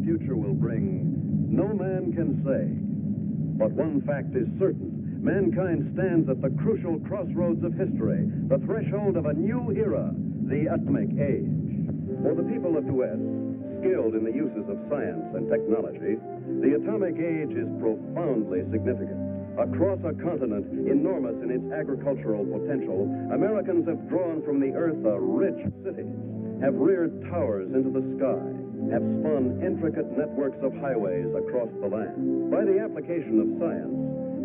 future will bring, no man can say. But one fact is certain. Mankind stands at the crucial crossroads of history, the threshold of a new era, the atomic age. For the people of the West, skilled in the uses of science and technology, the atomic age is profoundly significant. Across a continent enormous in its agricultural potential, Americans have drawn from the earth a rich cities, have reared towers into the sky, have spun intricate networks of highways across the land. By the application of science,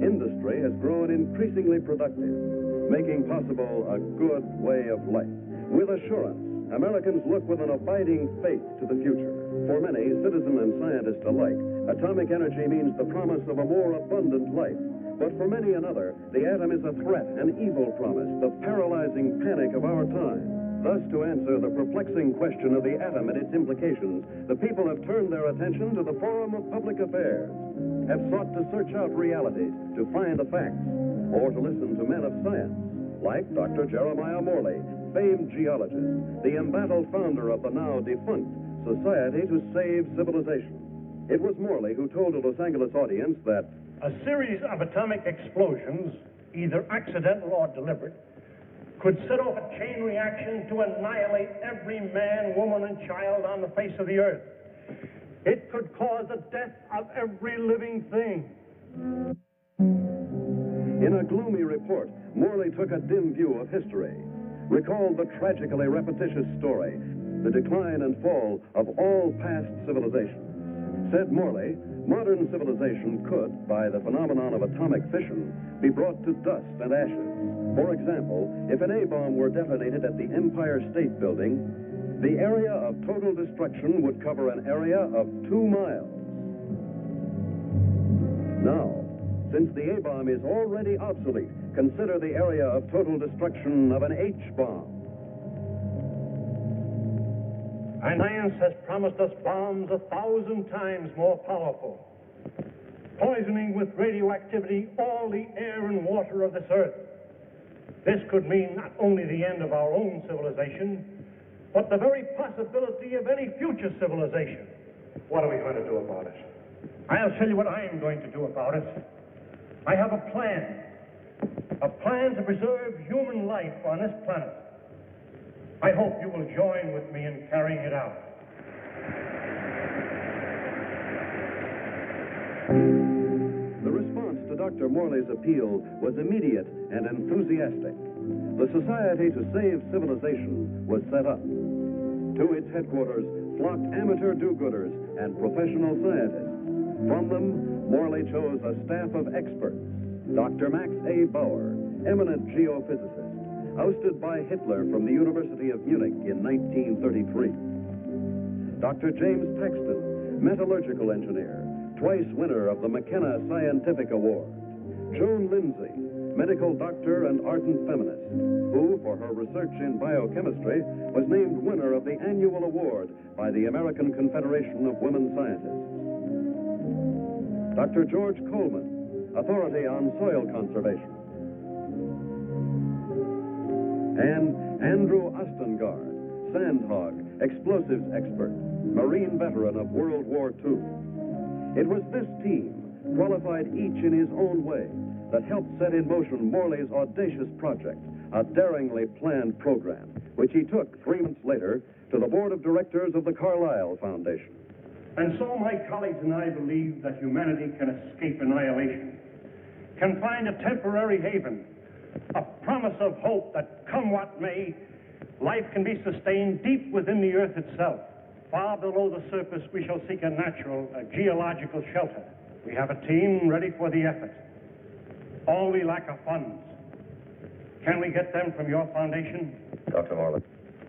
industry has grown increasingly productive, making possible a good way of life. With assurance, Americans look with an abiding faith to the future. For many, citizen and scientist alike, atomic energy means the promise of a more abundant life. But for many another, the atom is a threat, an evil promise, the paralyzing panic of our time. Thus, to answer the perplexing question of the atom and its implications, the people have turned their attention to the forum of public affairs, have sought to search out realities, to find the facts, or to listen to men of science, like Dr. Jeremiah Morley, famed geologist, the embattled founder of the now defunct Society to Save Civilization. It was Morley who told a Los Angeles audience that a series of atomic explosions, either accidental or deliberate, could set off a chain reaction to annihilate every man, woman, and child on the face of the earth. It could cause the death of every living thing. In a gloomy report, Morley took a dim view of history, recalled the tragically repetitious story, the decline and fall of all past civilizations. Said Morley, modern civilization could, by the phenomenon of atomic fission, be brought to dust and ashes. For example, if an A-bomb were detonated at the Empire State Building, the area of total destruction would cover an area of 2 miles. Now, since the A-bomb is already obsolete, consider the area of total destruction of an H-bomb. And science has promised us bombs 1,000 times more powerful, poisoning with radioactivity all the air and water of this earth. This could mean not only the end of our own civilization, but the very possibility of any future civilization. What are we going to do about it? I'll tell you what I am going to do about it. I have a plan to preserve human life on this planet. I hope you will join with me in carrying it out. The response to Dr. Morley's appeal was immediate and enthusiastic. The Society to Save Civilization was set up. To its headquarters flocked amateur do-gooders and professional scientists. From them, Morley chose a staff of experts. Dr. Max A. Bauer, eminent geophysicist, ousted by Hitler from the University of Munich in 1933. Dr. James Paxton, metallurgical engineer, twice winner of the McKenna Scientific Award. Joan Lindsay, medical doctor and ardent feminist, who, for her research in biochemistry, was named winner of the annual award by the American Confederation of Women Scientists. Dr. George Coleman, authority on soil conservation. And Andrew Ostengard, sandhog, explosives expert, Marine veteran of World War II. It was this team, qualified each in his own way, that helped set in motion Morley's audacious project, a daringly planned program, which he took 3 months later to the board of directors of the Carlyle Foundation. And so my colleagues and I believe that humanity can escape annihilation, can find a temporary haven, a promise of hope that, come what may, life can be sustained deep within the earth itself. Far below the surface, we shall seek a natural, geological shelter. We have a team ready for the effort. All we lack are funds. Can we get them from your foundation? Dr. Morley,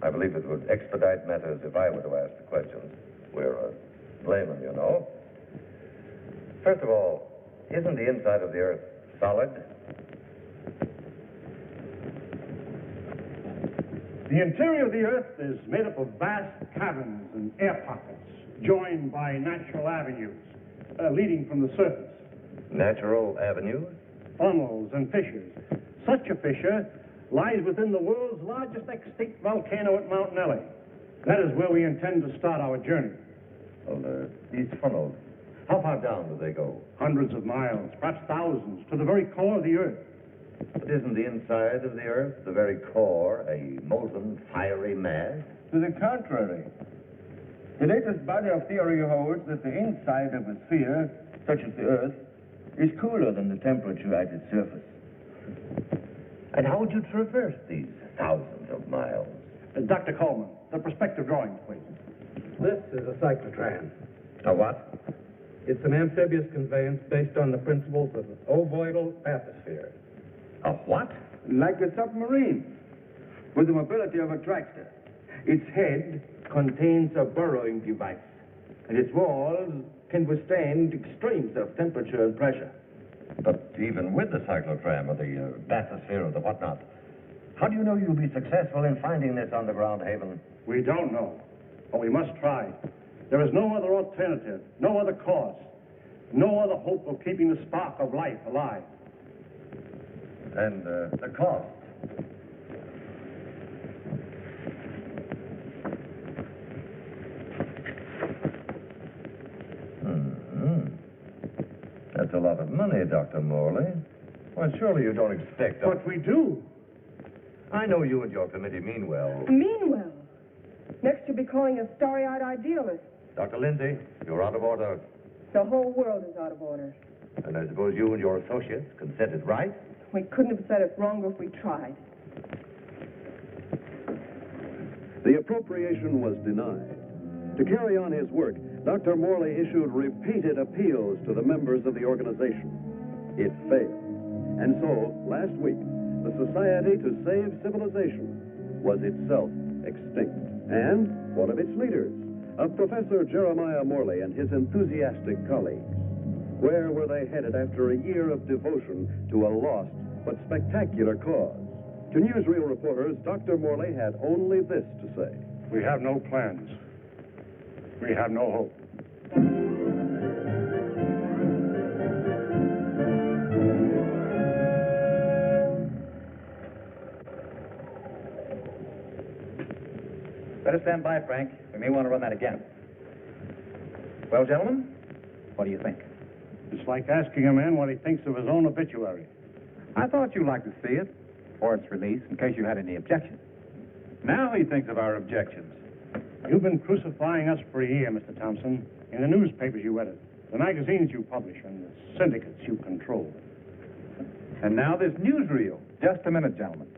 I believe it would expedite matters if I were to ask the questions. We're laymen, you know. First of all, isn't the inside of the Earth solid? The interior of the Earth is made up of vast caverns and air pockets, joined by natural avenues leading from the surface. Natural avenues? Funnels and fissures. Such a fissure lies within the world's largest extinct volcano at Mount Nelly. That is where we intend to start our journey. Well, these funnels, how far down do they go? Hundreds of miles, perhaps thousands, to the very core of the Earth. But isn't the inside of the Earth, the very core, a molten, fiery mass? To the contrary. The latest body of theory holds that the inside of a sphere, such as the Earth, is cooler than the temperature at its surface. And how would you traverse these thousands of miles? Dr. Coleman, the perspective drawings, please. This is a cyclotron. A what? It's an amphibious conveyance based on the principles of an ovoidal atmosphere. A what? Like a submarine, with the mobility of a tractor. Its head contains a burrowing device, and its walls can withstand extremes of temperature and pressure. But even with the cyclotram or the bathysphere or the whatnot, how do you know you'll be successful in finding this underground haven? We don't know, but we must try. There is no other alternative, no other cause, no other hope of keeping the spark of life alive. And the cost? That's a lot of money, Dr. Morley. Well, surely you don't expect... But we do. I know you and your committee mean well. Mean well. Next you'll be calling us starry-eyed idealists. Dr. Lindsay, you're out of order. The whole world is out of order. And I suppose you and your associates can set it right? We couldn't have said it wronger if we tried. The appropriation was denied. To carry on his work, Dr. Morley issued repeated appeals to the members of the organization. It failed. And so, last week, the Society to Save Civilization was itself extinct. And one of its leaders, Professor Jeremiah Morley and his enthusiastic colleagues. Where were they headed after a year of devotion to a lost but spectacular cause? To newsreel reporters, Dr. Morley had only this to say. We have no plans. We have no hope. Better stand by, Frank. We may want to run that again. Well, gentlemen, what do you think? It's like asking a man what he thinks of his own obituary. I thought you'd like to see it, or its release, in case you had any objections. Now he thinks of our objections. You've been crucifying us for a year, Mr. Thompson, in the newspapers you edit, the magazines you publish, and the syndicates you control. And now this newsreel. Just a minute, gentlemen.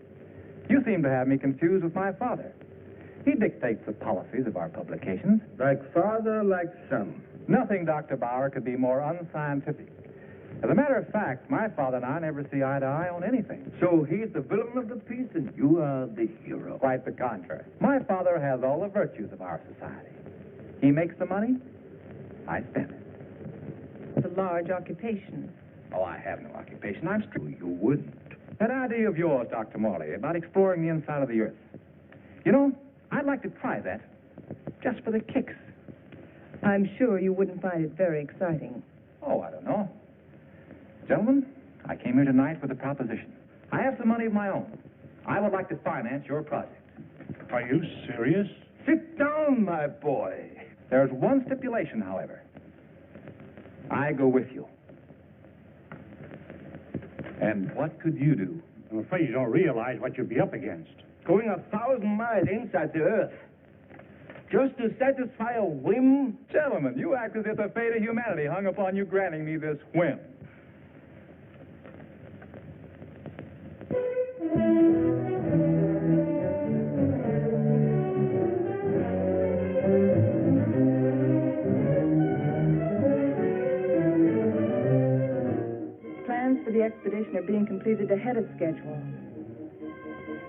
You seem to have me confused with my father. He dictates the policies of our publications. Like father, like son. Nothing, Dr. Bauer, could be more unscientific. As a matter of fact, my father and I never see eye to eye on anything. So he's the villain of the piece and you are the hero. Quite the contrary. My father has all the virtues of our society. He makes the money, I spend it. It's a large occupation. Oh, I have no occupation. I'm You wouldn't. That idea of yours, Dr. Morley, about exploring the inside of the Earth. You know, I'd like to try that, just for the kicks. I'm sure you wouldn't find it very exciting. Oh, I don't know. Gentlemen, I came here tonight with a proposition. I have some money of my own. I would like to finance your project. Are you serious? Sit down, my boy. There's one stipulation, however. I go with you. And what could you do? I'm afraid you don't realize what you'd be up against. Going 1,000 miles inside the Earth. Just to satisfy a whim? Gentlemen, you act as if the fate of humanity hung upon you granting me this whim. Plans for the expedition are being completed ahead of schedule.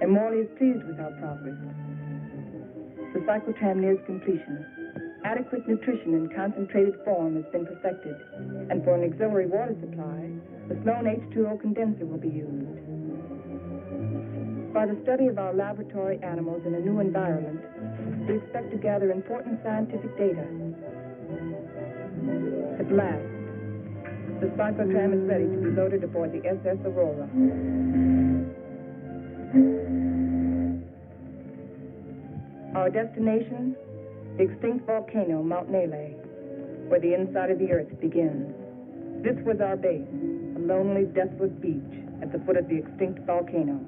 And Morley is pleased with our progress. The cyclotram nears completion. Adequate nutrition in concentrated form has been perfected. And for an auxiliary water supply, the Sloan H2O condenser will be used. By the study of our laboratory animals in a new environment, we expect to gather important scientific data. At last, the cyclotram is ready to be loaded aboard the SS Aurora. Our destination, the extinct volcano, Mount Nele, where the inside of the Earth begins. This was our base, a lonely, deathless beach at the foot of the extinct volcano.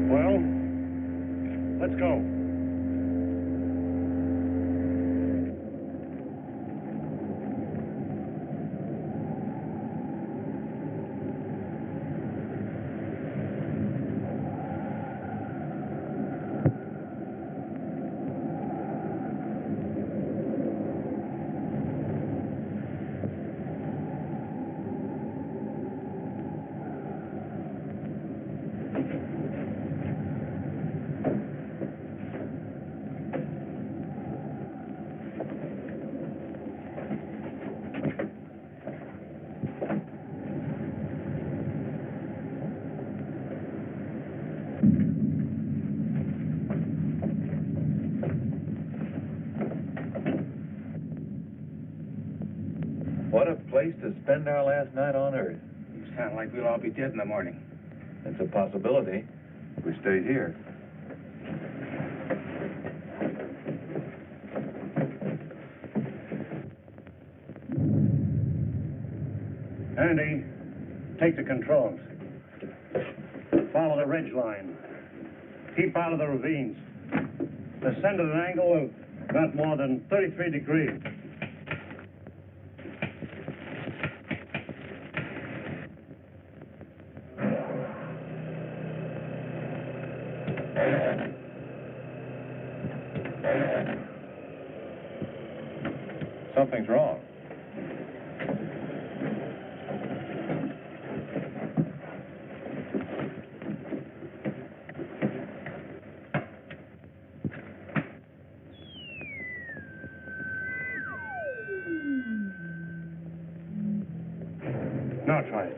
Well, let's go. What a place to spend our last night on Earth. You sound like we'll all be dead in the morning. It's a possibility if we stay here. Andy, take the controls. Follow the ridge line. Keep out of the ravines. Descend at an angle of not more than 33 degrees. Something's wrong. Now try it.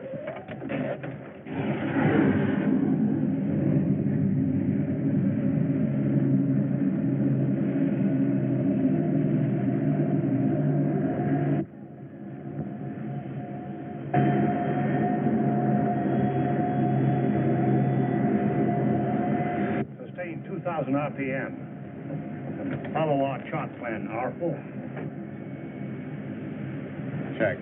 Sustain 2,000 RPM. Follow our chart plan, R4. Check.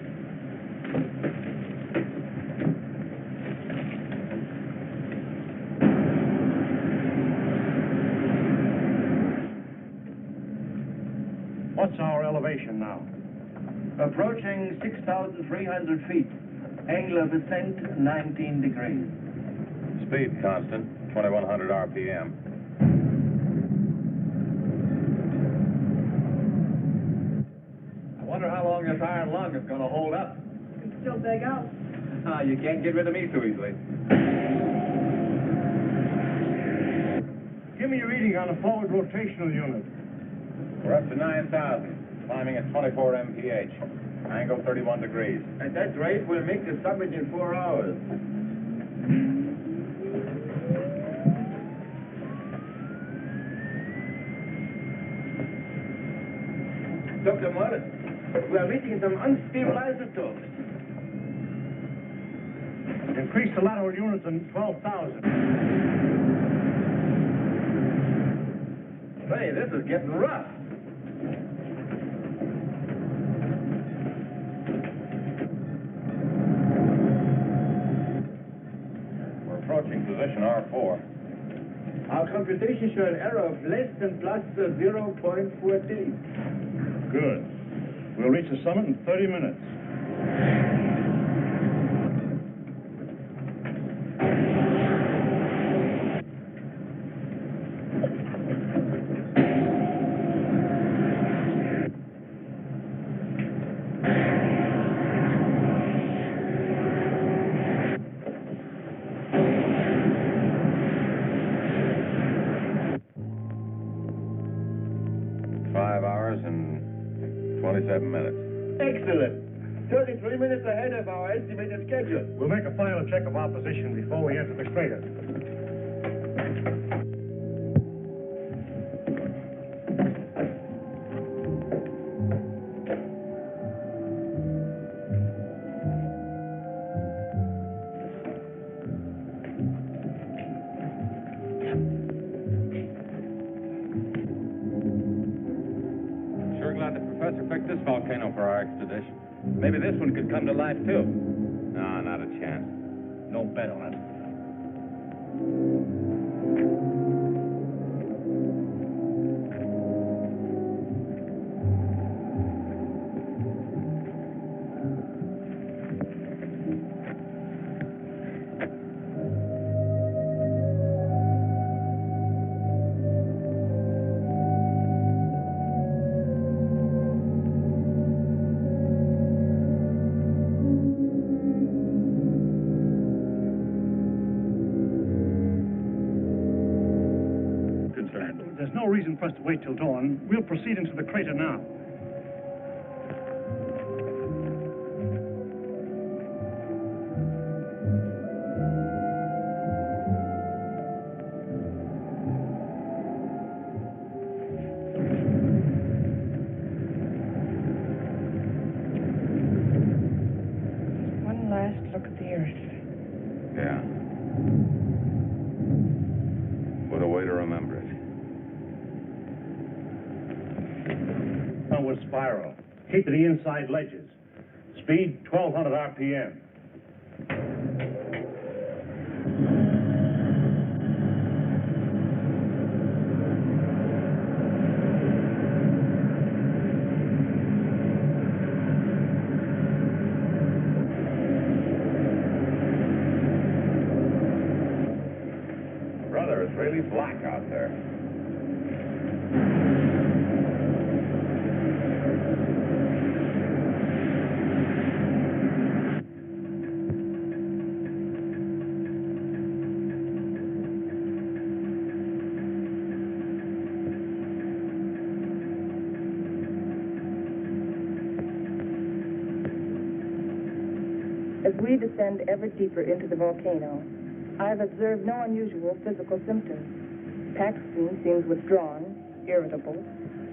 What's our elevation now? Approaching 6,300 feet. Angle of ascent, 19 degrees. Speed constant, 2,100 RPM. I wonder how long this iron lung is going to hold up. You can still beg out. You can't get rid of me so easily. Give me a reading on the forward rotational unit. We're up to 9,000. climbing at 24 mph. Angle 31 degrees. At that rate, we'll make the summit in 4 hours. Dr. Morris, we are meeting some unstable isotopes. Increase the lateral units in 12,000. Hey, this is getting rough. We're approaching position R4. Our computations show an error of less than plus 0.14. Good. We'll reach the summit in 30 minutes. Excellent. 33 minutes ahead of our estimated schedule. We'll make a final check of our position before we enter the crater. Sure glad the professor picked this volcano for our expedition. Maybe this one could come to life, too. No, not a chance. No bet on it. There's no reason for us to wait till dawn. We'll proceed into the crater now. One last look at the Earth. Yeah. What a way to remember it. Downward spiral. Keep to the inside ledges. Speed 1,200 RPM. Brother, it's really black out there. As we descend ever deeper into the volcano, I have observed no unusual physical symptoms. Paxton seems withdrawn, irritable,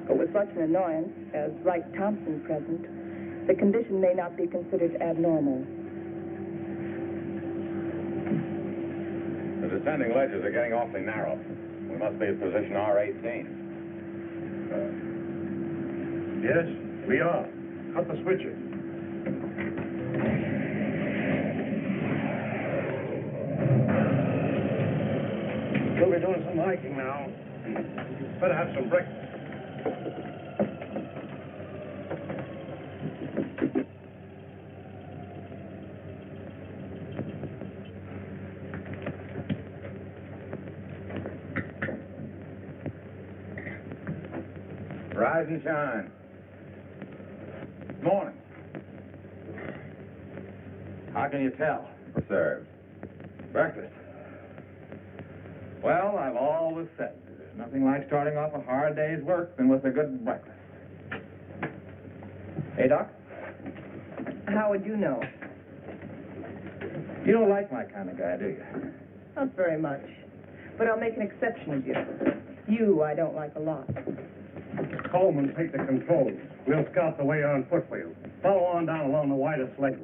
but with such an annoyance as Wright Thompson present, the condition may not be considered abnormal. The descending ledges are getting awfully narrow. We must be at position R18. Yes, we are. Cut the switches. We'll be doing some hiking now. Better have some breakfast. Rise and shine. Morning. How can you tell? Served. Breakfast. Well, I've always said there's nothing like starting off a hard day's work than with a good breakfast. Hey, Doc? How would you know? You don't like my kind of guy, do you? Not very much. But I'll make an exception of you. You, I don't like a lot. Coleman, take the controls. We'll scout the way on foot for you. Follow on down along the widest leg.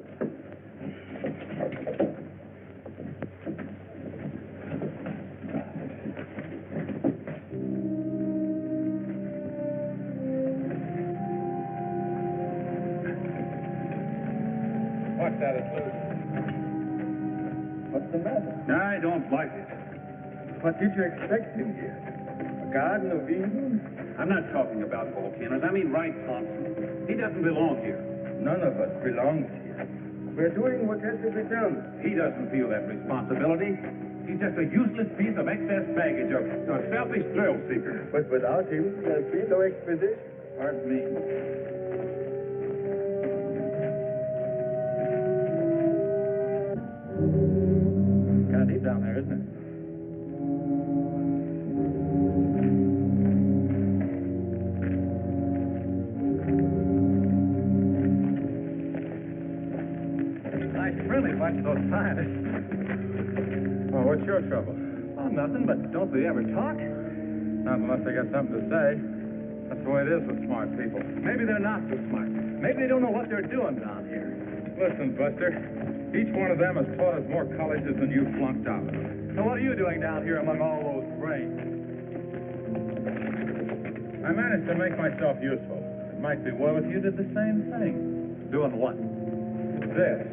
Watch that, it's loose. What's the matter? I don't like it. What did you expect in here? A Garden of Eden? I'm not talking about volcanoes. I mean Wright Thompson. He doesn't belong here. None of us belongs here. We're doing what has to be done. He doesn't feel that responsibility. He's just a useless piece of excess baggage, a selfish thrill seeker. But without him, there'll be no expedition. Pardon me. Kind of deep down there, isn't it? Nice, friendly bunch of those scientists. Well, what's your trouble? Oh, nothing, but don't they ever talk? Not unless they got something to say. That's the way it is with smart people. Maybe they're not so smart. Maybe they don't know what they're doing down here. Listen, Buster, each one of them has taught us more colleges than you flunked out. So what are you doing down here among all those brains? I managed to make myself useful. It might be well if you did the same thing. Doing what? This.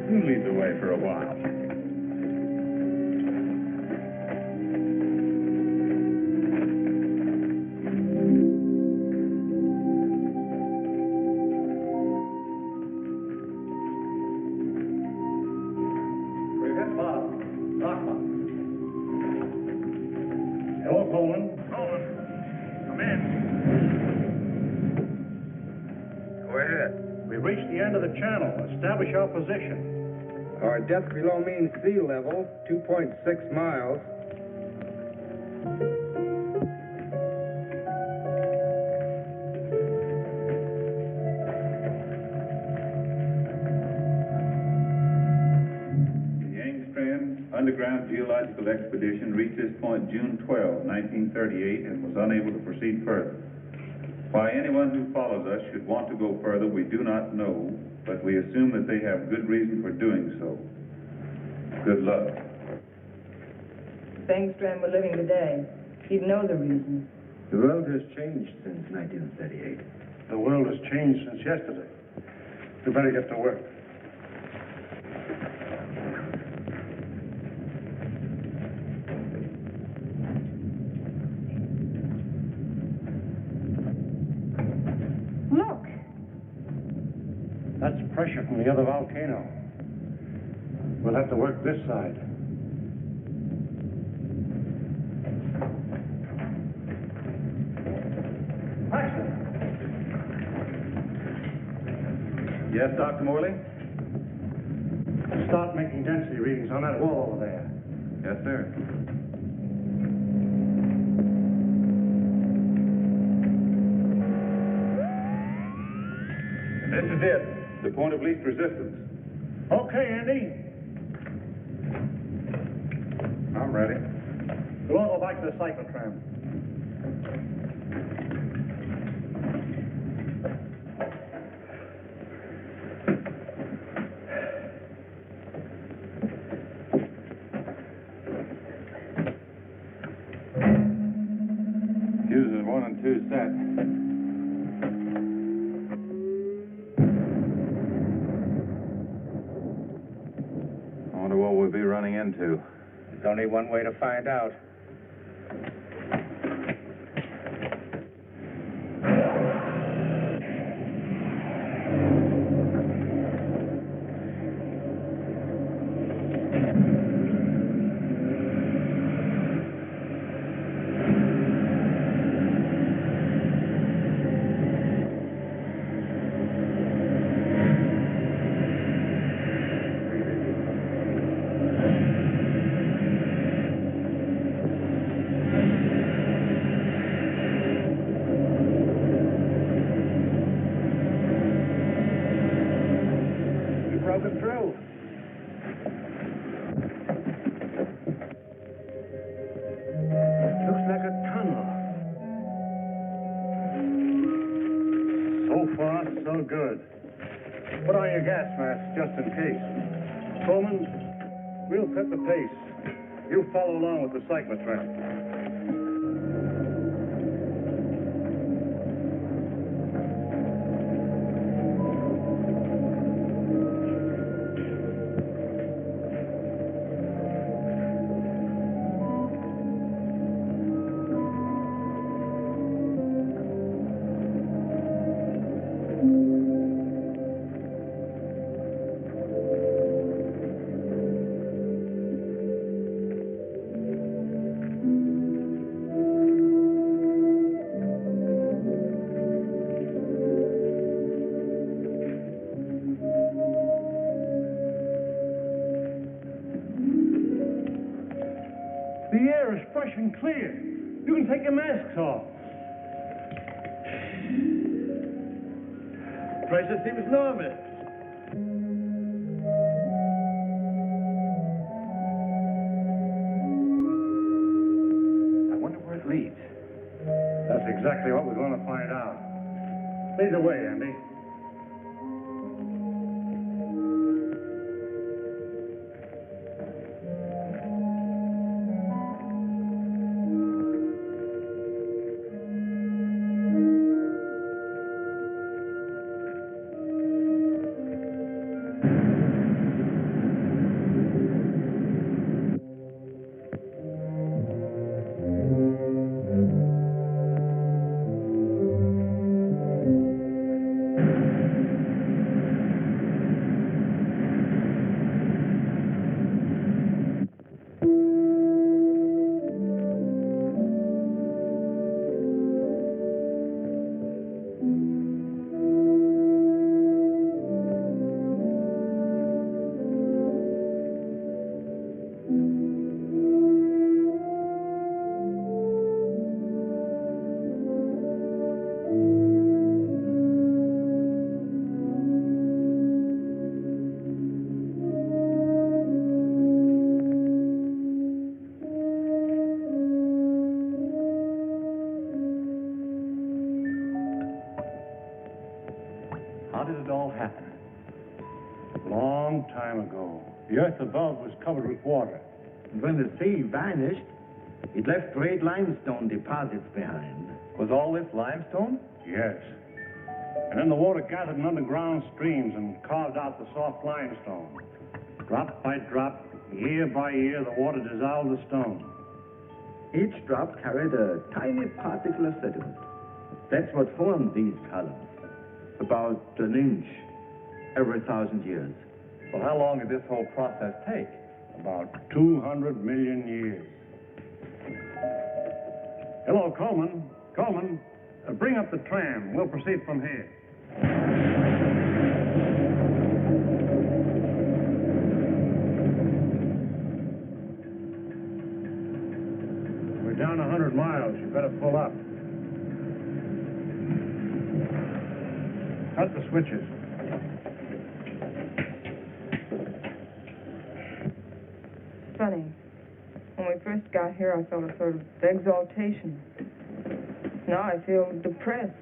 You lead the way for a while. We've hit bottom. Rock bottom. Hello, Coleman. Coleman, come in. Go ahead. We've reached the end of the channel. Establish our position. Our depth below mean sea level, 2.6 miles. The Angstrom Underground Geological Expedition reached this point June 12, 1938, and was unable to proceed further. Why anyone who follows us should want to go further, we do not know, but we assume that they have good reason for doing so. Good luck. If Engstrom were living today, he'd know the reason. The world has changed since 1938. The world has changed since yesterday. We better get to work. Look! That's pressure from the other volcano. We'll have to work this side. Paxton! Yes, Dr. Morley? Start making density readings on that wall over there. Yes, sir. And this is it, the point of least resistance. Okay, Andy. I'm ready. We'll all go back to the cyclotram. Fuses 1 and 2 set. I wonder what we'll be running into. There's only one way to find out. So far, so good. Put on your gas mask just in case. Coleman, we'll set the pace. You follow along with the cyclotram. The air is fresh and clear. You can take your masks off. Pressure seems normal. I wonder where it leads. That's exactly what we're going to find out. Lead the way, Andy. How did it all happen? Long time ago. The earth above was covered with water. And when the sea vanished, it left great limestone deposits behind. Was all this limestone? Yes. And then the water gathered in underground streams and carved out the soft limestone. Drop by drop, year by year, the water dissolved the stone. Each drop carried a tiny particle of sediment. That's what formed these columns. About an inch every 1,000 years. Well, how long did this whole process take? About 200 million years. Hello, Coleman. Coleman, bring up the tram. We'll proceed from here. We're down 100 miles. You better pull up. Cut the switches. Funny. When we first got here, I felt a sort of exaltation. Now I feel depressed.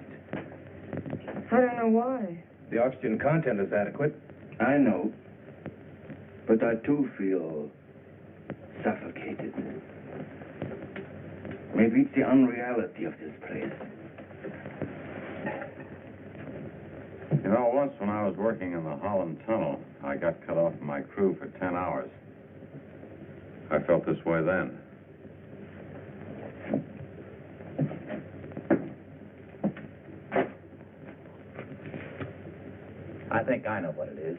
I don't know why. The oxygen content is adequate. I know. But I too feel suffocated. Maybe it's the unreality of this place. You know, once when I was working in the Holland Tunnel, I got cut off from my crew for 10 hours. I felt this way then. I think I know what it is.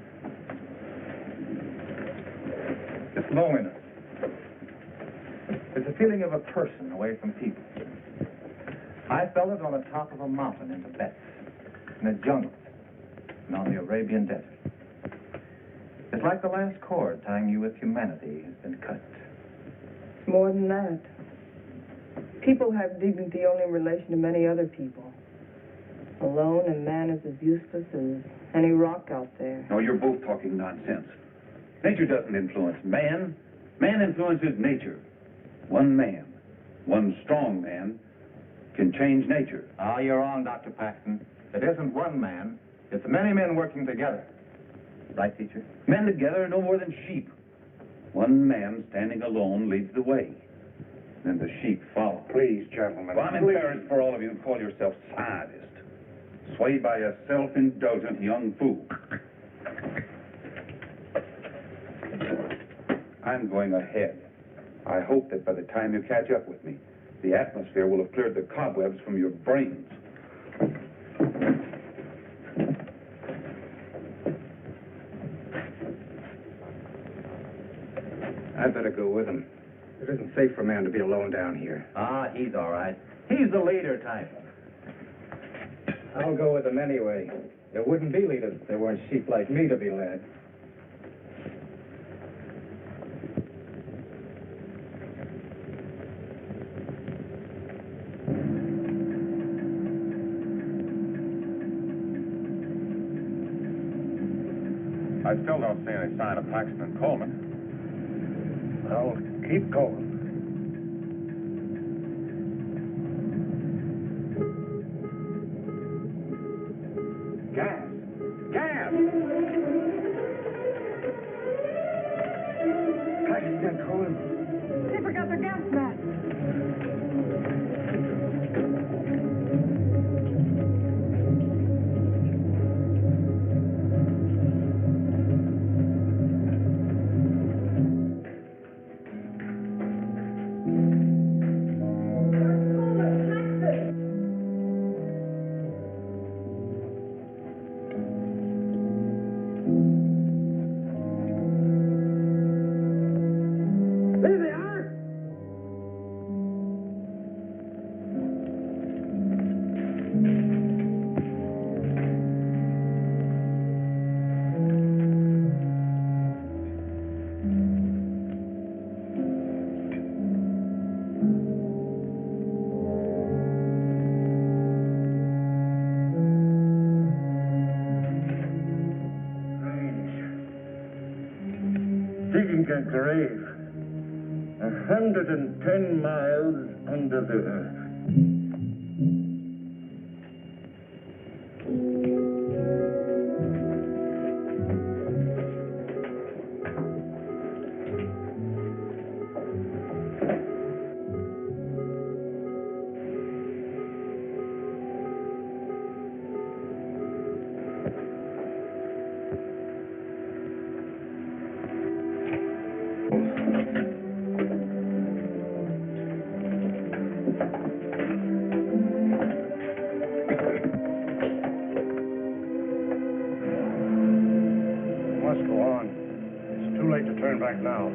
It's loneliness. It's a feeling of a person away from people. I felt it on the top of a mountain in Tibet, in the jungle, and on the Arabian desert. It's like the last cord tying you with humanity has been cut. It's more than that. People have dignity only in relation to many other people. Alone, a man is as useless as any rock out there. No, you're both talking nonsense. Nature doesn't influence man. Man influences nature. One man, one strong man, can change nature. Oh, you're wrong, Dr. Paxton. It isn't one man. It's many men working together. Right, teacher? Men together are no more than sheep. One man standing alone leads the way. Then the sheep follow. Please, gentlemen. Well, I'm embarrassed for all of you who call yourselves scientists. Swayed by a self-indulgent young fool. I'm going ahead. I hope that by the time you catch up with me, the atmosphere will have cleared the cobwebs from your brains. I'd better go with him. It isn't safe for a man to be alone down here. Ah, he's all right. He's the leader type. I'll go with them anyway. There wouldn't be leaders if there weren't sheep like me to be led. I still don't see any sign of Paxton and Coleman. Well, keep going. Gas! Gas! Paxton and Coleman. They forgot their gas mask. There they are! Digging a grave 110 miles under the earth. Must go on. It's too late to turn back now.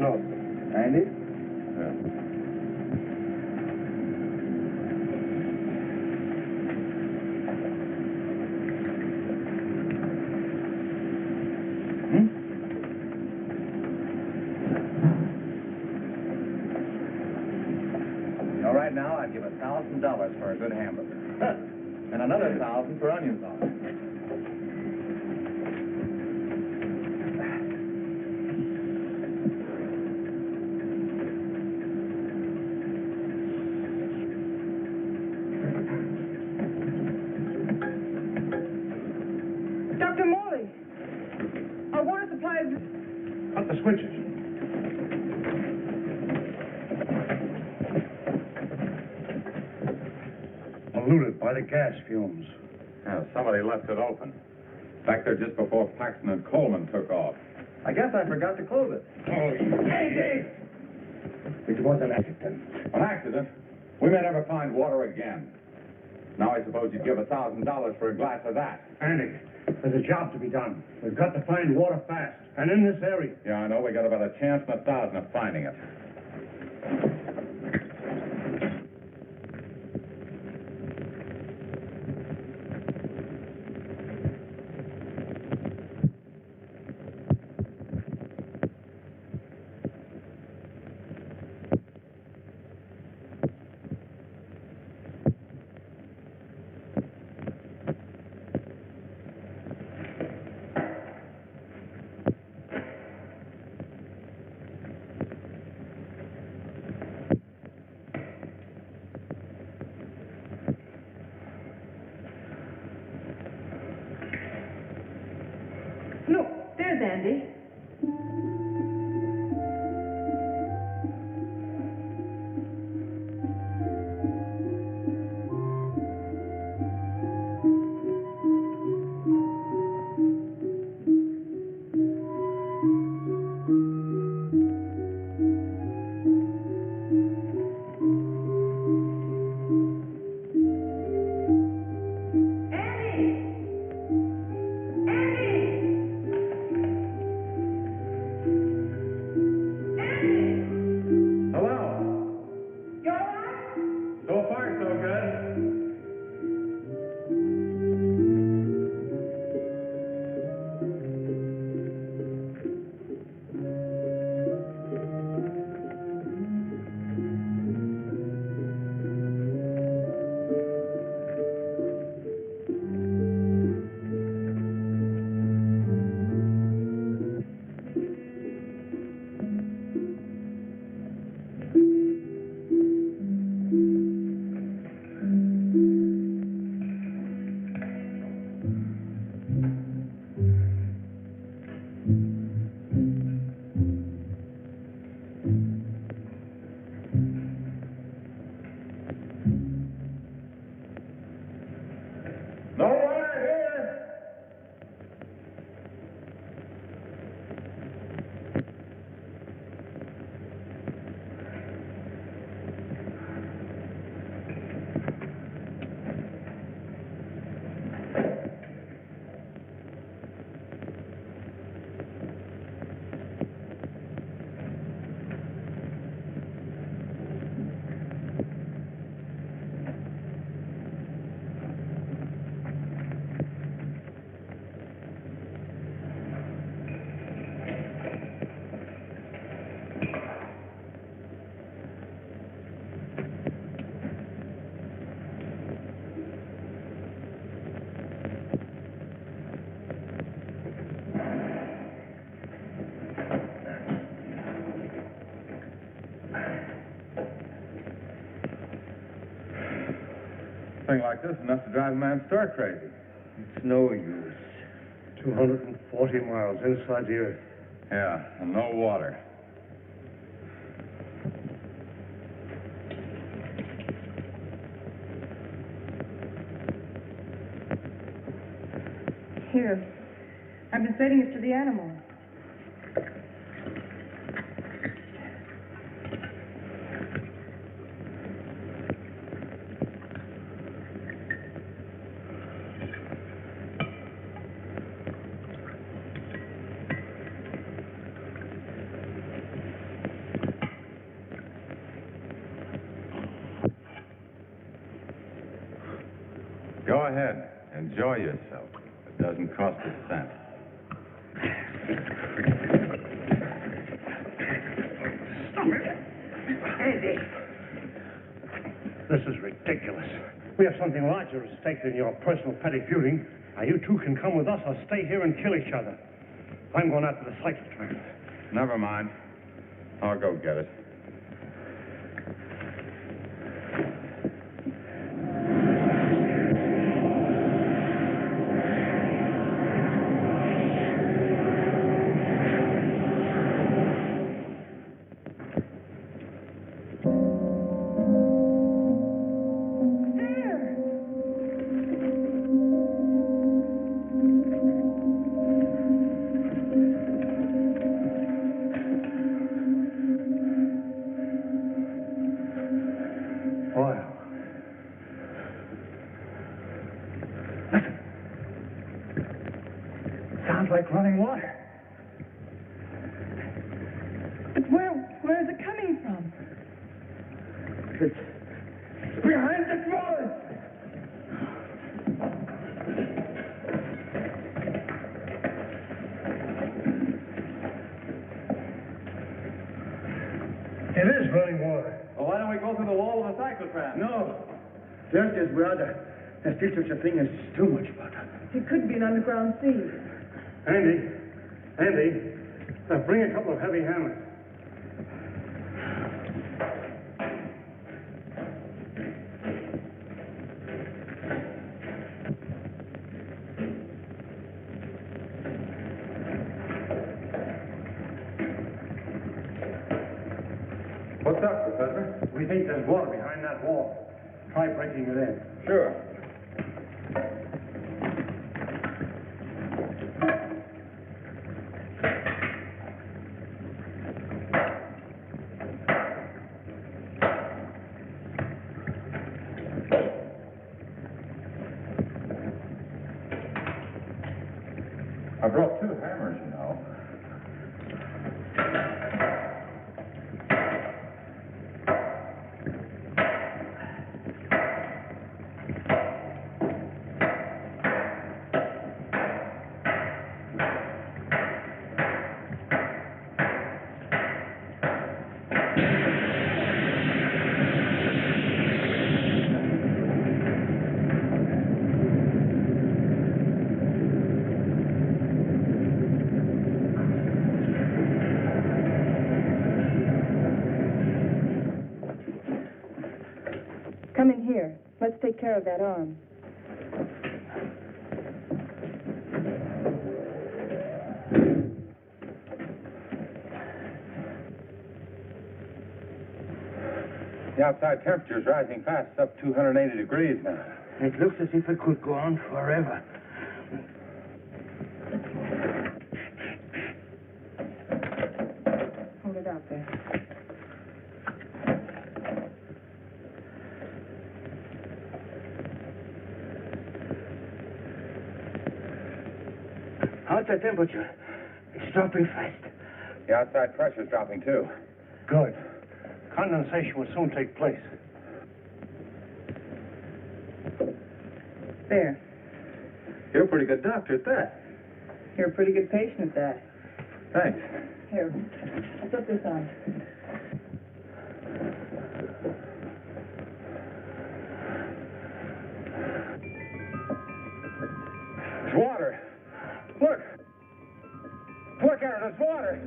No. And it? All right, now I'd give $1,000 for a good hamburger. And another 1,000 for onion sauce. Dr. Morley, our water supply is... Up the switches. Polluted by the gas fumes. Yeah, somebody left it open. Back there just before Paxton and Coleman took off. I guess I forgot to close it. It was an accident. An accident? We may never find water again. Now I suppose you'd give $1,000 for a glass of that. Andy, there's a job to be done. We've got to find water fast, and in this area. Yeah, I know. We got about a chance in 1,000 of finding it. thing like this is enough to drive a man stark crazy. It's no use. 240 miles inside the Earth. Yeah, and no water. Here. I've been setting it to the animal. Go ahead. Enjoy yourself. It doesn't cost a cent. Stop it! Andy! This is ridiculous. We have something larger at stake than your personal petty feuding. Now, you two can come with us or stay here and kill each other. I'm going after the cyclotron. Never mind. I'll go get it. Sounds like running water. But where is it coming from? It's behind the wall. It is running water. Well, why don't we go through the wall of the cyclotron? No. Dirt is water. There's still such a thing as too much water. It could be an underground sea. Andy, bring a couple of heavy hammers. What's up, Professor? We think there's water behind that wall. Try breaking it in. Sure. I brought 2 hammers, you know. Come in here. Let's take care of that arm. The outside temperature is rising fast. It's up 280 degrees now. It looks as if it could go on forever. Hold it out there. How's the temperature? It's dropping fast. The outside pressure is dropping, too. Good. Condensation will soon take place. There. You're a pretty good doctor at that. You're a pretty good patient at that. Thanks. Here. I'll put this on. It's water. Look. Look, Aaron, it's water.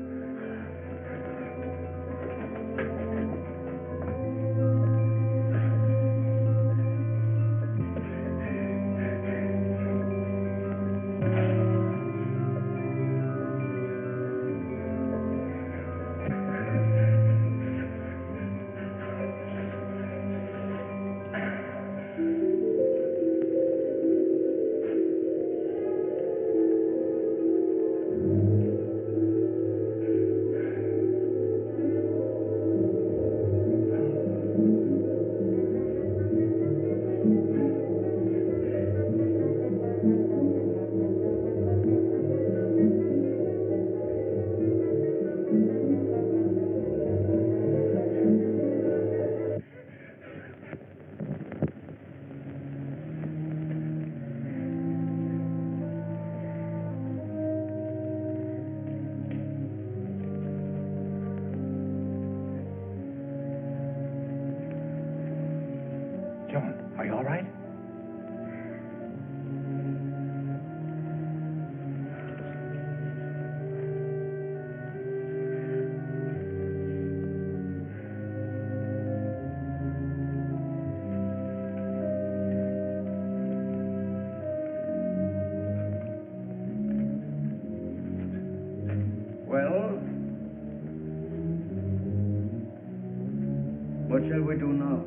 What shall we do now?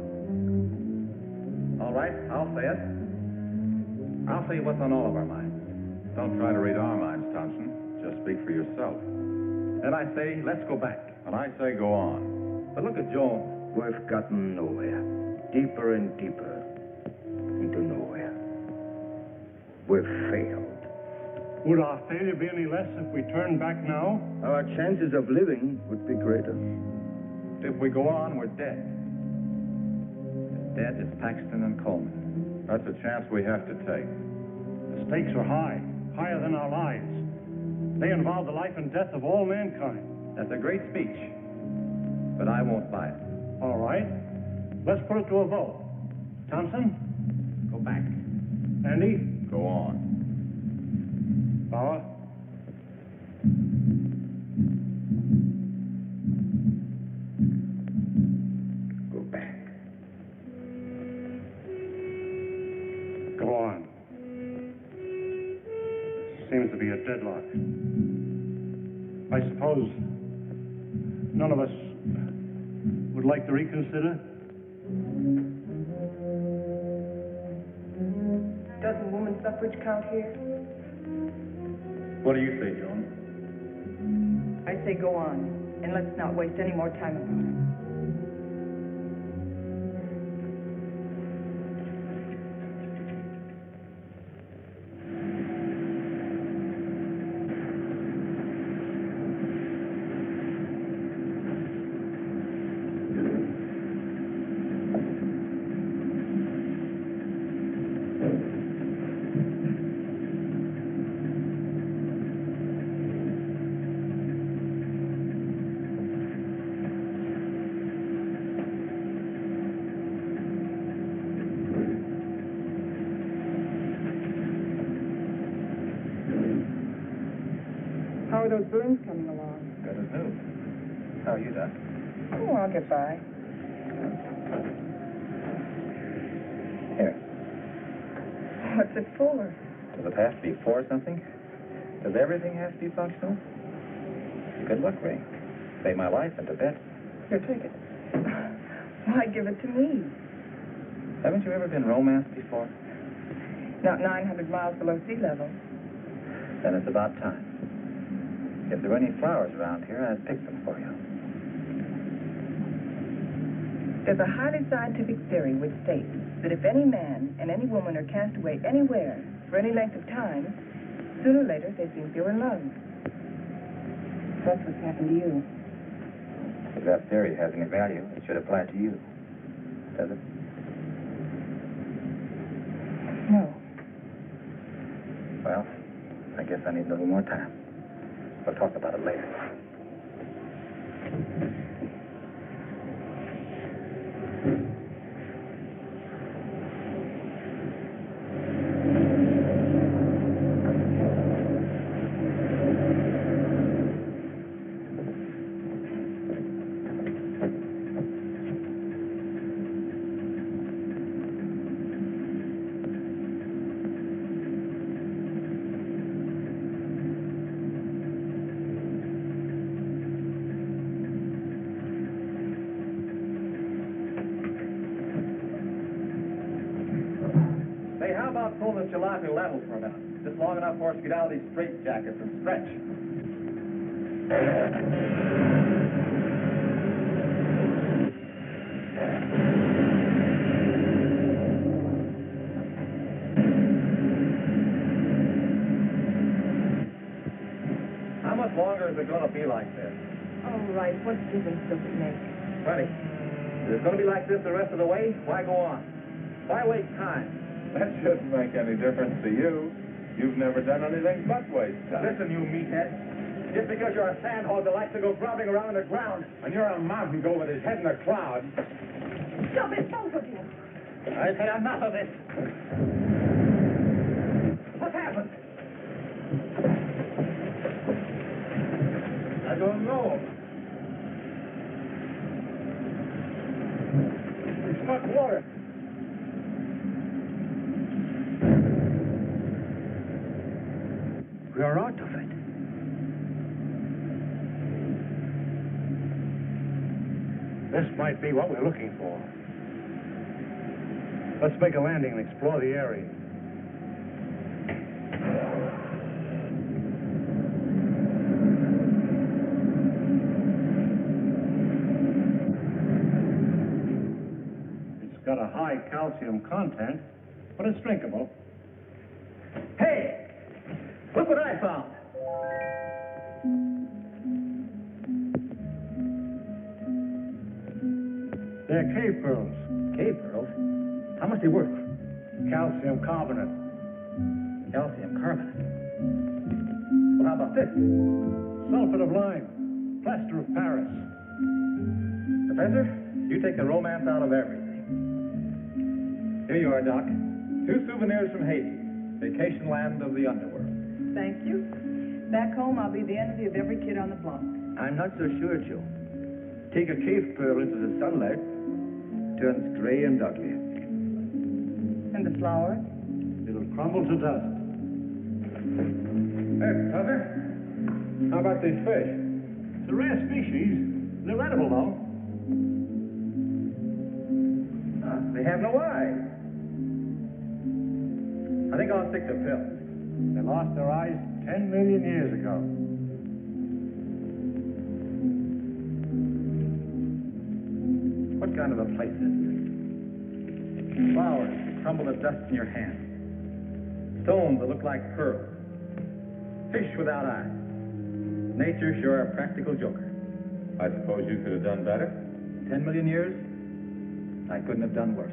All right, I'll say it. I'll say what's on all of our minds. Don't try to read our minds, Thompson. Just speak for yourself. Then I say, let's go back. And I say go on. But look at Joan. We've gotten nowhere. Deeper and deeper into nowhere. We've failed. Would our failure be any less if we turn back now? Our chances of living would be greater. If we go on, we're dead. As dead as Paxton and Coleman. That's a chance we have to take. The stakes are high, higher than our lives. They involve the life and death of all mankind. That's a great speech. But I won't buy it. All right. Let's put it to a vote. Thompson? Go back. Andy? Go on. Bauer? Go back. Go on. Seems to be a deadlock. I suppose none of us would like to reconsider? Doesn't woman suffrage count here? What do you say, Joan? I say go on, and let's not waste any more time about it. How are those burns coming along? Good as new. How are you, Doc? Oh, I'll get by. Here. What's it for? Does it have to be for something? Does everything have to be functional? Good luck ring. Saved my life in Tibet. Here, take it. Why give it to me? Haven't you ever been romanced before? Not 900 miles below sea level. Then it's about time. If there were any flowers around here, I'd pick them for you. There's a highly scientific theory which states that if any man and any woman are cast away anywhere for any length of time, sooner or later they think they were in love. That's what's happened to you. If that theory has any value, it should apply to you. Does it? No. Well, I guess I need a little more time. We'll talk about it later. Hey, how about pulling the jalopy level for a minute? Just long enough for us to get out of these straitjackets and stretch. How much longer is it going to be like this? All right, what difference does it make? Plenty. If it's going to be like this the rest of the way, why go on? Why waste time? That shouldn't make any difference to you. You've never done anything but waste time. Listen, you meathead. Just because you're a sandhog that likes to go grubbing around the ground, And you're a mountain goat with his head in the clouds. Stop it, both of you! I say enough of this. What happened? I don't know. We struck water. We are out of it. This might be what we're looking for. Let's make a landing and explore the area. It's got a high calcium content, but it's drinkable. Hey! Look what I found! They're cave pearls. Cave pearls? How much they worth? Calcium carbonate. Calcium carbonate. Well, how about this? Sulfate of lime. Plaster of Paris. Professor, you take the romance out of everything. Here you are, Doc. 2 souvenirs from Haiti, vacation land of the underworld. Thank you. Back home, I'll be the envy of every kid on the block. I'm not so sure, Joe. Take a cave pearl into the sunlight, turns gray and ugly. And the flowers? It'll crumble to dust. Hey, Professor, how about these fish? It's a rare species. They're edible, though. They have no eyes. I think I'll stick to film. They lost their eyes 10 million years ago. What kind of a place is this? Flowers that crumble to dust in your hand. Stones that look like pearls. Fish without eyes. Nature's sure a practical joker. I suppose you could have done better. 10 million years? I couldn't have done worse.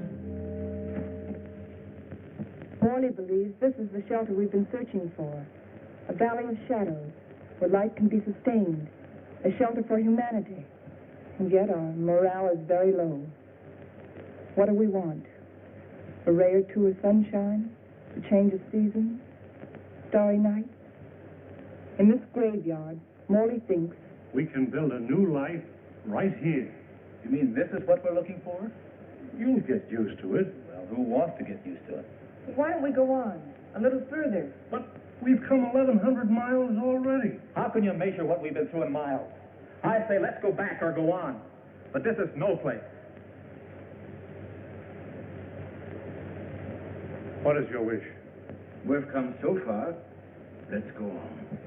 Morley believes this is the shelter we've been searching for. A valley of shadows, where light can be sustained. A shelter for humanity. And yet our morale is very low. What do we want? A ray or two of sunshine? A change of seasons? Starry nights? In this graveyard, Morley thinks We can build a new life right here. You mean this is what we're looking for? You'll get used to it. Well, who wants to get used to it? why don't we go on? A little further. But we've come 1,100 miles already. How can you measure what we've been through in miles? I say let's go back or go on. But this is no place. What is your wish? We've come so far. Let's go on.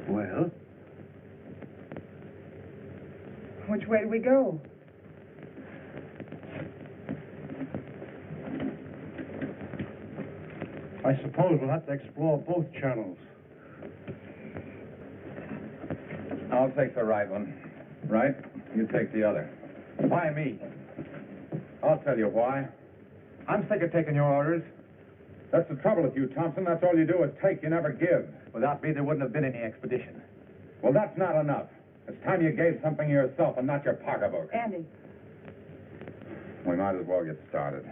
Well? Which way do we go? I suppose we'll have to explore both channels. I'll take the right one. Right? You take the other. Why me? I'll tell you why. I'm sick of taking your orders. That's the trouble with you, Thompson. That's all you do is take, you never give. Without me, there wouldn't have been any expedition. Well, that's not enough. It's time you gave something yourself and not your pocketbook. Andy. We might as well get started.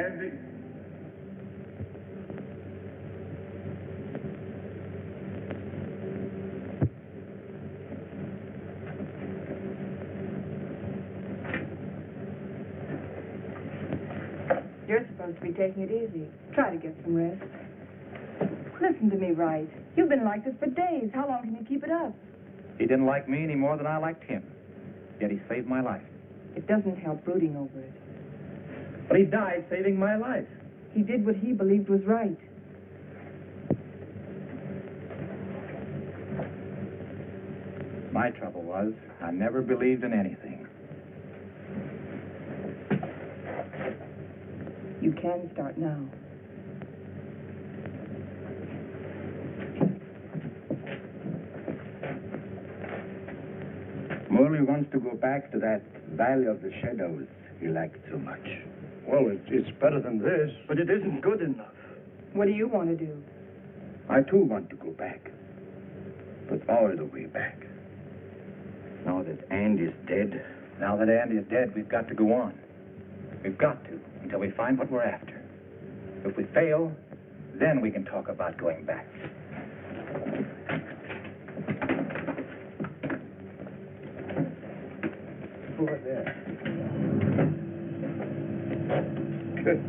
Andy. You're supposed to be taking it easy. Try to get some rest. Listen to me, Wright. You've been like this for days. How long can you keep it up? He didn't like me any more than I liked him. Yet he saved my life. It doesn't help brooding over it. But he died saving my life. He did what he believed was right. My trouble was, I never believed in anything. You can start now. Morley wants to go back to that Valley of the Shadows he liked so much. Well, it's better than this, but it isn't good enough. What do you want to do? I too want to go back, but all the way back. Now that Andy's dead, Now that Andy is dead, we've got to go on. We've got to, until we find what we're after. If we fail, then we can talk about going back. over there. Good.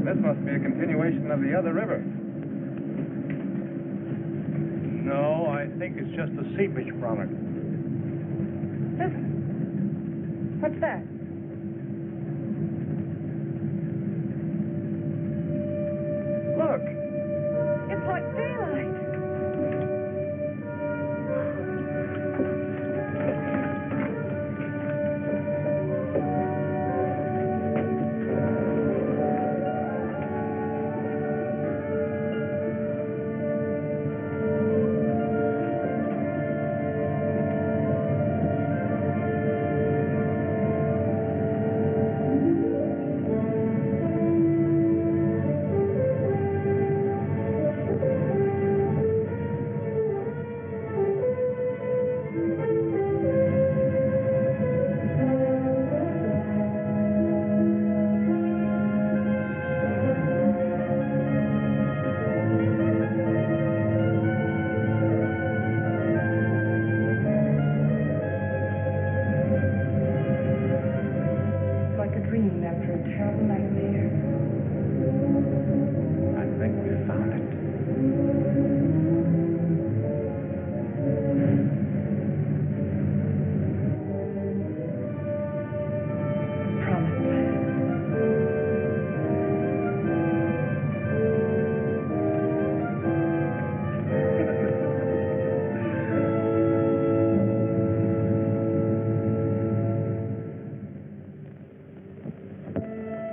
This must be a continuation of the other river. No, I think it's just the seepage from it. Listen. What's that? Look. It's like daylight.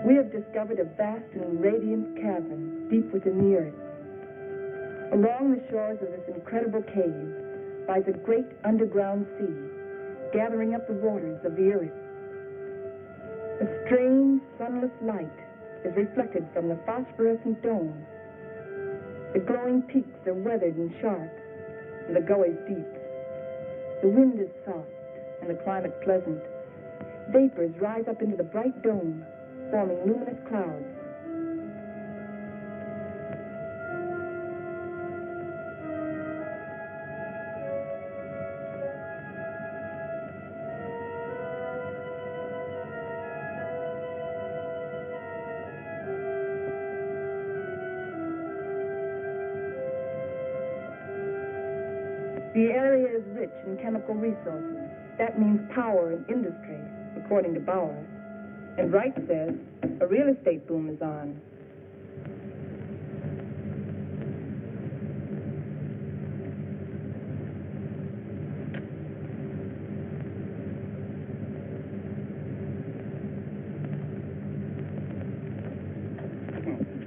We have discovered a vast and radiant cavern deep within the earth. Along the shores of this incredible cave lies a great underground sea, gathering up the waters of the earth. A strange, sunless light is reflected from the phosphorescent dome. The glowing peaks are weathered and sharp, and the gullies deep. The wind is soft, and the climate pleasant. Vapors rise up into the bright dome, forming luminous clouds. The area is rich in chemical resources. That means power and industry, according to Bauer. And Wright says a real estate boom is on.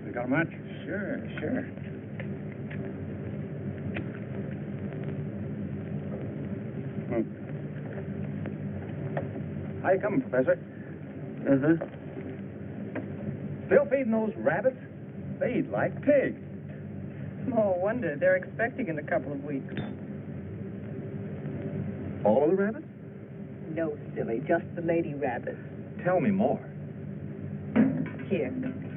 You got a match? Sure, sure. How you coming, Professor? Still feeding those rabbits? They eat like pigs. Small wonder. They're expecting in a couple of weeks. All of the rabbits? No, silly. Just the lady rabbits. Tell me more. Here,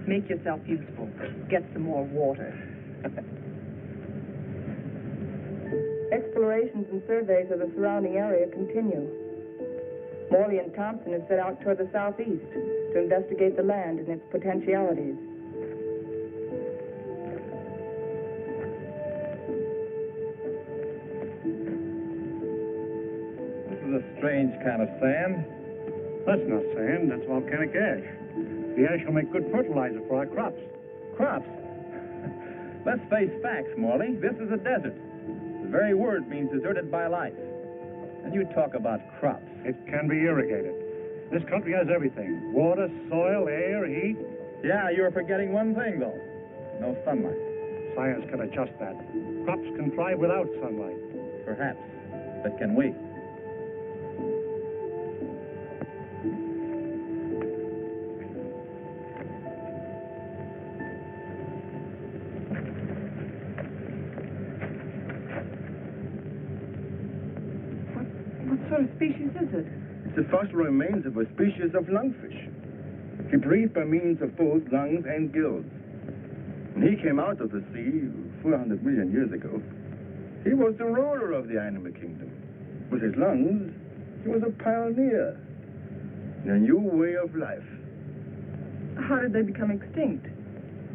make yourself useful. Get some more water. Explorations and surveys of the surrounding area continue. Morley and Thompson have set out toward the southeast to investigate the land and its potentialities. This is a strange kind of sand. That's not sand, that's volcanic ash. The ash will make good fertilizer for our crops. Crops? Let's face facts, Morley. This is a desert. The very word means deserted by life. And you talk about crops. It can be irrigated. This country has everything. Water, soil, air, heat. Yeah, you're forgetting one thing, though. No sunlight. Science can adjust that. Crops can thrive without sunlight. Perhaps. But can we? What sort of species is it? It's the fossil remains of a species of lungfish. He breathed by means of both lungs and gills. When he came out of the sea 400 million years ago, he was the ruler of the animal kingdom. With his lungs, he was a pioneer in a new way of life. How did they become extinct?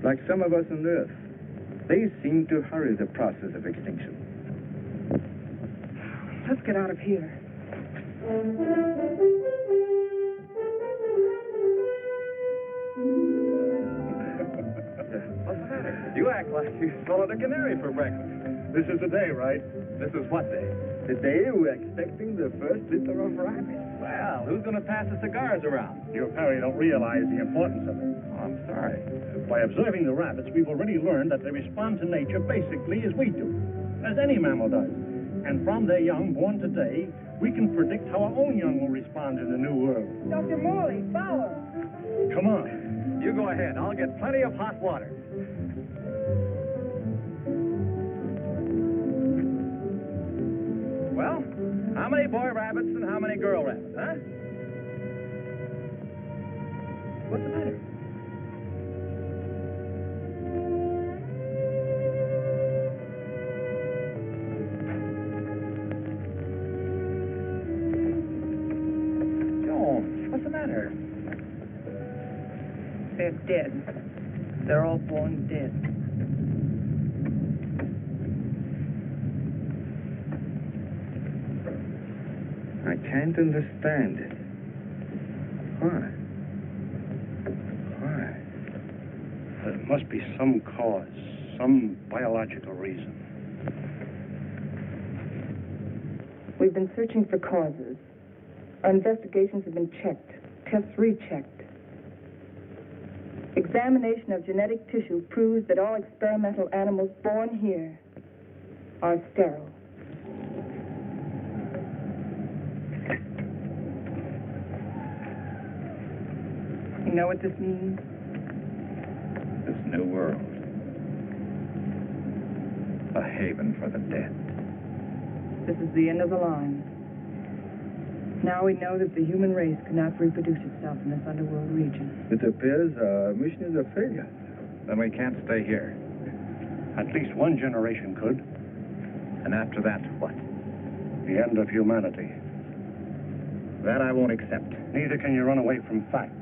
Like some of us on Earth, they seem to hurry the process of extinction. Let's get out of here. What's the matter? You act like you swallowed a canary for breakfast. This is the day, right? This is what day? The day we're expecting the first litter of rabbits. Well, who's going to pass the cigars around? You apparently don't realize the importance of it. Oh, I'm sorry. By observing the rabbits, we've already learned that they respond to nature basically as we do, as any mammal does. And from their young born today, we can predict how our own young will respond in the new world. Dr. Morley, follow. Come on. You go ahead. I'll get plenty of hot water. Well, how many boy rabbits and how many girl rabbits, huh? What's the matter? Joan, what's the matter? They're dead. They're all born dead. I can't understand it. Why? Why? There must be some cause, some biological reason. We've been searching for causes. Our investigations have been checked, tests rechecked. Examination of genetic tissue proves that all experimental animals born here are sterile. You know what this means? This new world. A haven for the dead. This is the end of the line. Now we know that the human race cannot reproduce itself in this underworld region. It appears our mission is a failure. Then we can't stay here. At least one generation could. And after that, what? The end of humanity. That I won't accept. Neither can you run away from facts.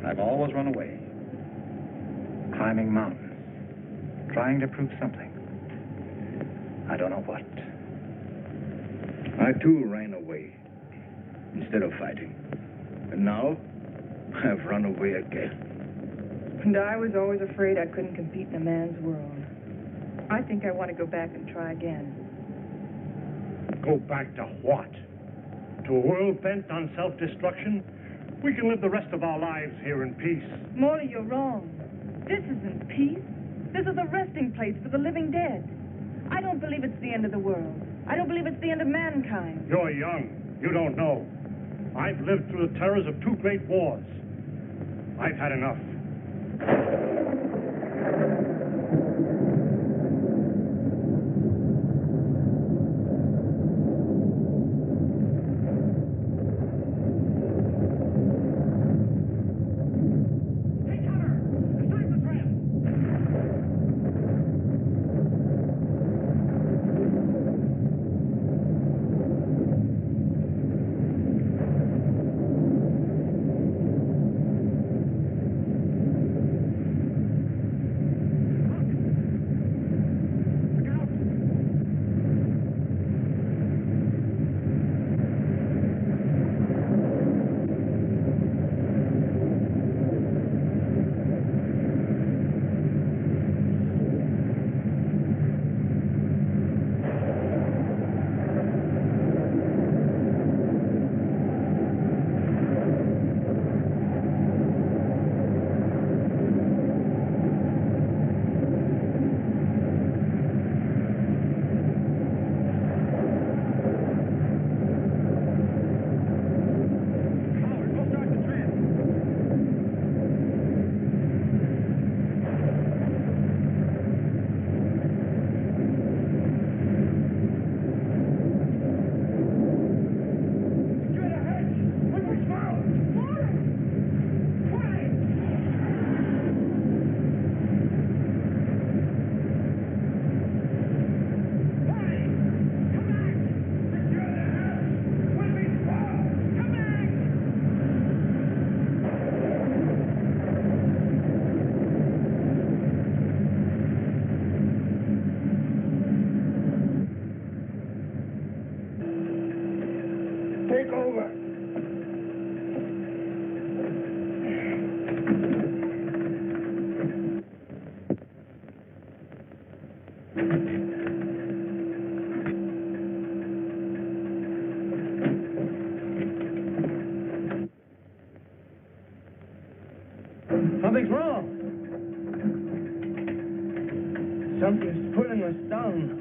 I've always run away. Climbing mountains. Trying to prove something. I don't know what. I too ran away instead of fighting. And now I've run away again. And I was always afraid I couldn't compete in a man's world. I think I want to go back and try again. Go back to what? To a world bent on self-destruction? We can live the rest of our lives here in peace. Morley, you're wrong. This isn't peace. This is a resting place for the living dead. I don't believe it's the end of the world. I don't believe it's the end of mankind. You're young. You don't know. I've lived through the terrors of 2 great wars. I've had enough. Something's wrong. Something's pulling us down.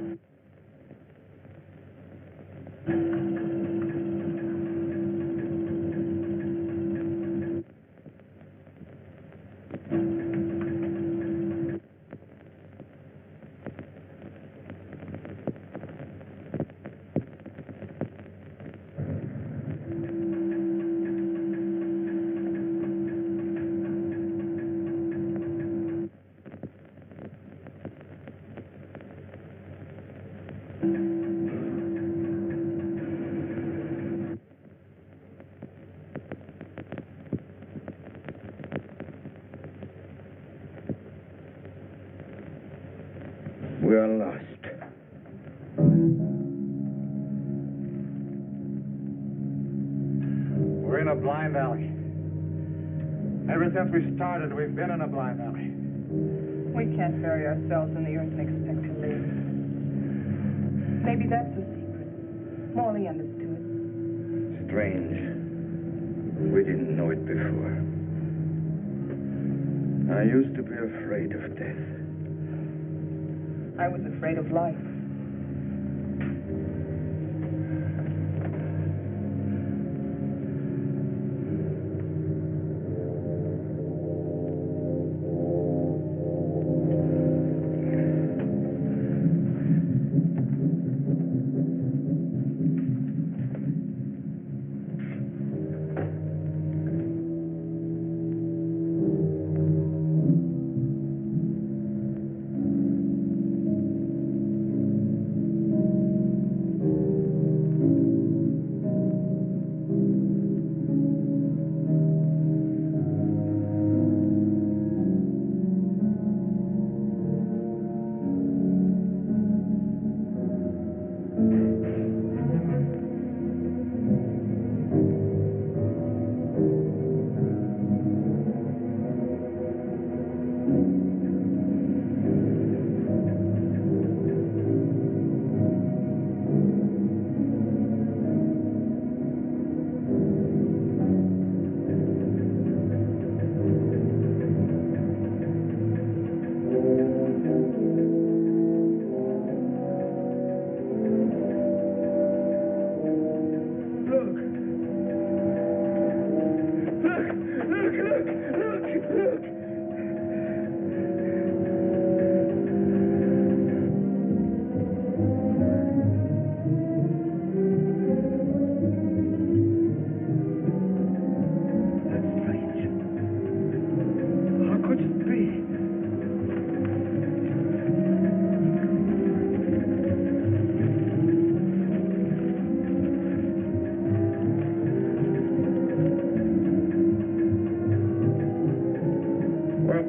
We are lost. We're in a blind alley. Ever since we started, we've been in a blind alley. We can't bury ourselves in the earth and expect to live. Maybe that's the secret. Morley understood. Strange. We didn't know it before. I used to be afraid of death. I was afraid of life.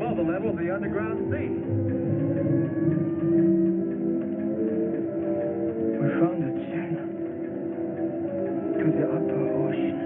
above the level of the underground sea. We found the channel to the upper ocean.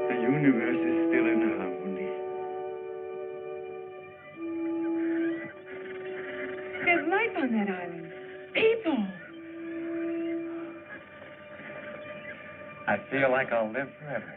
The universe is still in harmony. There's life on that island. People. I feel like I'll live forever.